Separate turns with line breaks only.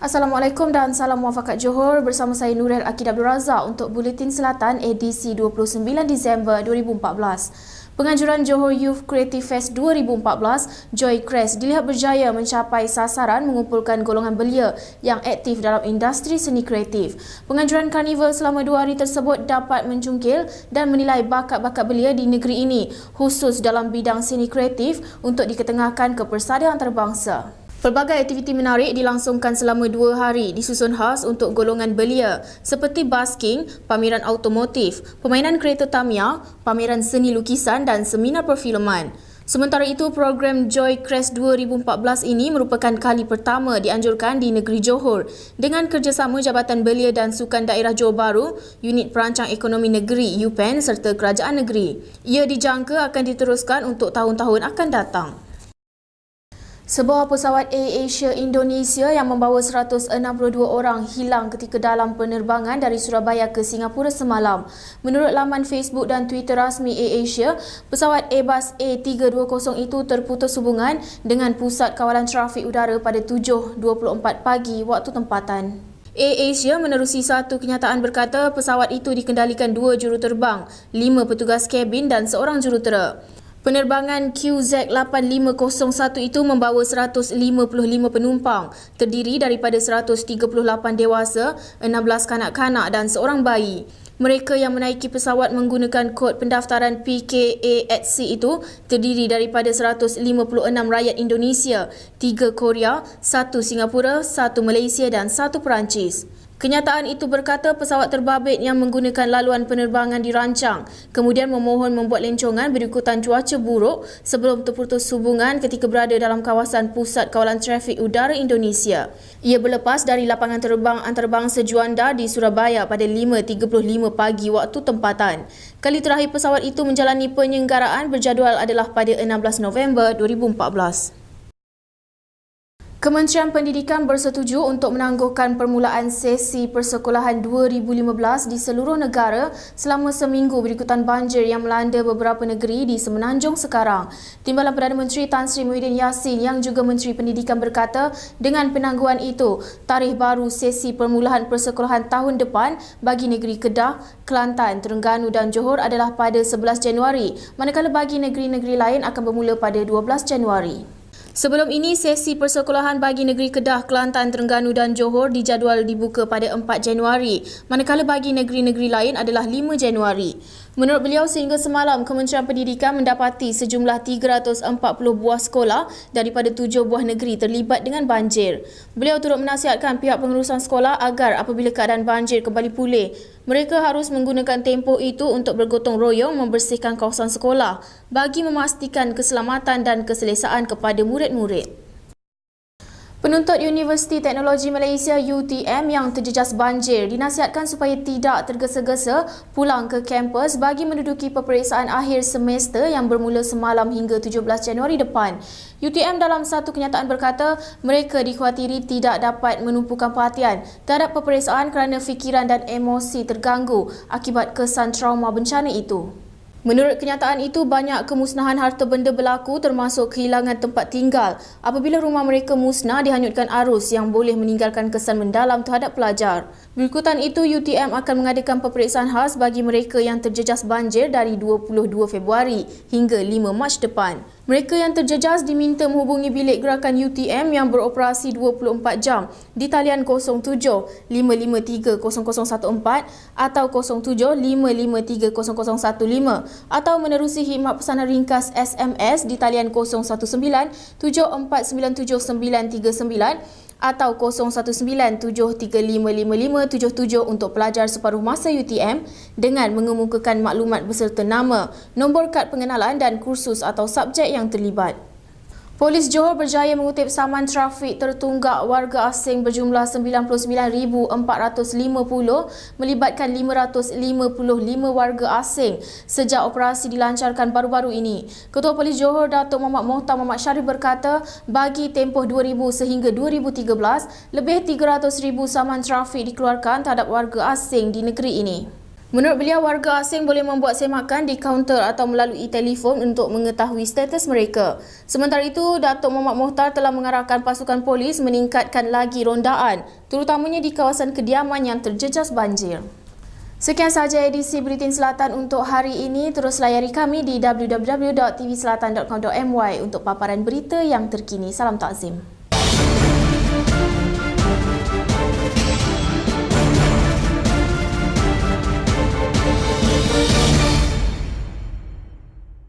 Assalamualaikum dan salam muafakat Johor, bersama saya Nurel Akid Abdul Razak untuk Buletin Selatan edisi 29 Disember 2014. Penganjuran Johor Youth Creative Fest 2014, Joy Crest, dilihat berjaya mencapai sasaran mengumpulkan golongan belia yang aktif dalam industri seni kreatif. Penganjuran karnival selama 2 hari tersebut dapat mencungkil dan menilai bakat-bakat belia di negeri ini, khusus dalam bidang seni kreatif untuk diketengahkan ke persadiaan antarabangsa. Pelbagai aktiviti menarik dilangsungkan selama 2 hari disusun khas untuk golongan belia seperti basking, pameran automotif, permainan kereta Tamiya, pameran seni lukisan dan seminar perfilman. Sementara itu, program Joy Crest 2014 ini merupakan kali pertama dianjurkan di negeri Johor dengan kerjasama Jabatan Belia dan Sukan Daerah Johor Bahru, Unit Perancang Ekonomi Negeri UPEN serta Kerajaan Negeri. Ia dijangka akan diteruskan untuk tahun-tahun akan datang. Sebuah pesawat AirAsia Indonesia yang membawa 162 orang hilang ketika dalam penerbangan dari Surabaya ke Singapura semalam. Menurut laman Facebook dan Twitter rasmi AirAsia, pesawat Airbus A320 itu terputus hubungan dengan Pusat Kawalan Trafik Udara pada 7.24 pagi waktu tempatan. AirAsia menerusi satu kenyataan berkata pesawat itu dikendalikan 2 juruterbang, 5 petugas kabin dan seorang jurutera. Penerbangan QZ8501 itu membawa 155 penumpang, terdiri daripada 138 dewasa, 16 kanak-kanak dan seorang bayi. Mereka yang menaiki pesawat menggunakan kod pendaftaran PKAXC itu terdiri daripada 156 rakyat Indonesia, 3 Korea, 1 Singapura, 1 Malaysia dan 1 Perancis. Kenyataan itu berkata pesawat terbabit yang menggunakan laluan penerbangan dirancang, kemudian memohon membuat lencongan berikutan cuaca buruk sebelum terputus hubungan ketika berada dalam kawasan Pusat Kawalan Trafik Udara Indonesia. Ia berlepas dari lapangan terbang antarabangsa Juanda di Surabaya pada 5.35 pagi waktu tempatan. Kali terakhir pesawat itu menjalani penyelenggaraan berjadual adalah pada 16 November 2014. Kementerian Pendidikan bersetuju untuk menangguhkan permulaan sesi persekolahan 2015 di seluruh negara selama seminggu berikutan banjir yang melanda beberapa negeri di Semenanjung sekarang. Timbalan Perdana Menteri Tan Sri Muhyiddin Yassin yang juga Menteri Pendidikan berkata dengan penangguhan itu, tarikh baru sesi permulaan persekolahan tahun depan bagi negeri Kedah, Kelantan, Terengganu dan Johor adalah pada 11 Januari, manakala bagi negeri-negeri lain akan bermula pada 12 Januari. Sebelum ini, sesi persekolahan bagi negeri Kedah, Kelantan, Terengganu dan Johor dijadual dibuka pada 4 Januari, manakala bagi negeri-negeri lain adalah 5 Januari. Menurut beliau, sehingga semalam Kementerian Pendidikan mendapati sejumlah 340 buah sekolah daripada 7 buah negeri terlibat dengan banjir. Beliau turut menasihatkan pihak pengurusan sekolah agar apabila keadaan banjir kembali pulih, mereka harus menggunakan tempoh itu untuk bergotong royong membersihkan kawasan sekolah bagi memastikan keselamatan dan keselesaan kepada murid-murid. Penuntut Universiti Teknologi Malaysia UTM yang terjejas banjir dinasihatkan supaya tidak tergesa-gesa pulang ke kampus bagi menduduki peperiksaan akhir semester yang bermula semalam hingga 17 Januari depan. UTM dalam satu kenyataan berkata mereka dikhawatiri tidak dapat menumpukan perhatian terhadap peperiksaan kerana fikiran dan emosi terganggu akibat kesan trauma bencana itu. Menurut kenyataan itu, banyak kemusnahan harta benda berlaku termasuk kehilangan tempat tinggal apabila rumah mereka musnah dihanyutkan arus yang boleh meninggalkan kesan mendalam terhadap pelajar. Berikutan itu, UTM akan mengadakan peperiksaan khas bagi mereka yang terjejas banjir dari 22 Februari hingga 5 Mac depan. Mereka yang terjejas diminta menghubungi bilik gerakan UTM yang beroperasi 24 jam di talian 07 553 0014 atau 07 553 0015 atau menerusi khidmat pesanan ringkas SMS di talian 019 74979939 atau 0197355577 untuk pelajar separuh masa UTM dengan mengemukakan maklumat beserta nama, nombor kad pengenalan dan kursus atau subjek yang terlibat. Polis Johor berjaya mengutip saman trafik tertunggak warga asing berjumlah 99,450 melibatkan 555 warga asing sejak operasi dilancarkan baru-baru ini. Ketua Polis Johor Datuk Muhammad Mohtar Muhammad Syarif berkata bagi tempoh 2000 sehingga 2013, lebih 300,000 saman trafik dikeluarkan terhadap warga asing di negeri ini. Menurut beliau, warga asing boleh membuat semakan di kaunter atau melalui telefon untuk mengetahui status mereka. Sementara itu, Datuk Muhammad Mohtar telah mengarahkan pasukan polis meningkatkan lagi rondaan, terutamanya di kawasan kediaman yang terjejas banjir. Sekian sahaja edisi Buletin Selatan untuk hari ini. Terus layari kami di www.tvselatan.com.my untuk paparan berita yang terkini. Salam takzim.